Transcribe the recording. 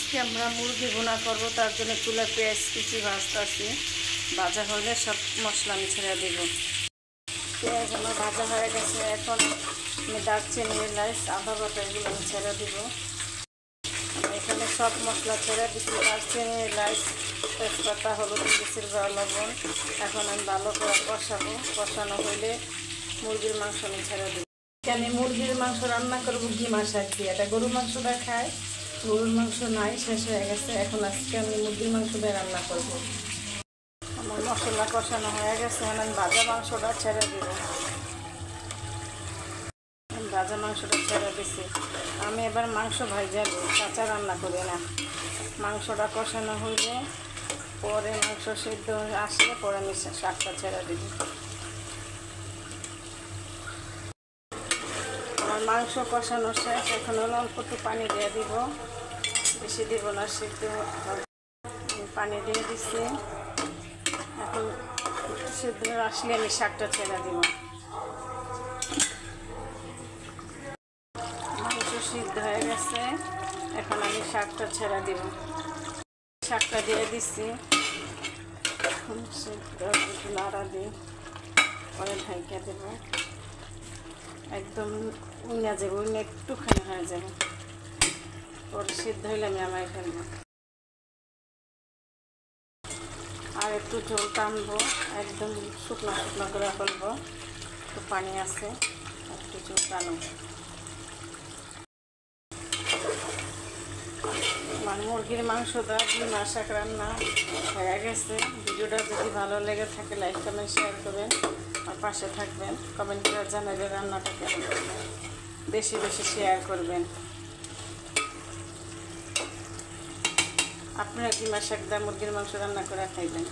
আজকে আমরা মুরগি ভুনা করব, তার জন্য চুলা পেঁয়াজ কুচি ভাজতেছি। ভাজা হলে সব মশলা আমি ছেড়ে দেব। পেঁয়াজ আমার ভাজা হয়ে গেছে, এখন আমি দারচিনি এলাচ আদা বাটা এগুলো আমি ছেড়ে দেব। এখানে সব মশলা ছেড়ে দিচ্ছি, দারচিনি এলাচ তেজপাতা হলুদ মরিচের গুঁড়া লবণ। এখন আমি ভালো করে কষাবো, কষানো হইলে মুরগির মাংস আমি ছেড়ে দেবো। আমি মুরগির মাংস রান্না করবো ঘিমা শাক দিয়ে। এটা গরুর মাংসটা খায়, গরুর মাংস নাই, শেষ হয়ে গেছে। এখন আজকে আমি মুরগির মাংস দিয়ে রান্না করবো। আমার মশলা কষানো হয়ে গেছে, এখন আমি ভাজা মাংসটা ছেড়ে দিব। ভাজা মাংসটা ছেড়ে দিছি। আমি এবার মাংস ভাজাবো, কাঁচা রান্না করি না। মাংসটা কষানো হইলে পরে মাংস সিদ্ধ আসলে পরে আমি শাকটা ছেড়ে দিব। আমার মাংস কষানো শেষ, এখন অল্প একটু পানি দিয়ে দিব, বেশি দিব না, সিদ্ধ পানি দিয়ে দিচ্ছি। এখন সিদ্ধ আসলে আমি শাকটা ছেড়ে দিব। মাংস সিদ্ধ হয়ে গেছে, এখন আমি শাকটা ছেড়ে দিব। শাকটা দিয়ে দিচ্ছি, নাড়া দিই, পরে ঢাইকা দেব। একদম উইনা যাবে, উইনা একটুখানি হয়ে যাবে, পরে সিদ্ধ হইলে আমি আমায় ফেলবো। আর একটু ঝোল টানবো, একদম শুকনো শুকনো করে ফেলবো। একটু পানি আছে, একটু ঝোল টানবো। আমার মুরগির মাংসটা ঘিমা শাক রান্না হয়ে গেছে। ভিডিওটা যদি ভালো লেগে থাকে লাইক কমেন্ট শেয়ার করবেন, আর পাশে থাকবেন, কমেন্ট করে জানাবেন রান্নাটা কেমন করবেন, বেশি বেশি শেয়ার করবেন। আপনারা ঘিমা শাক দিয়ে মুরগির মাংস রান্না করে খাইবেন।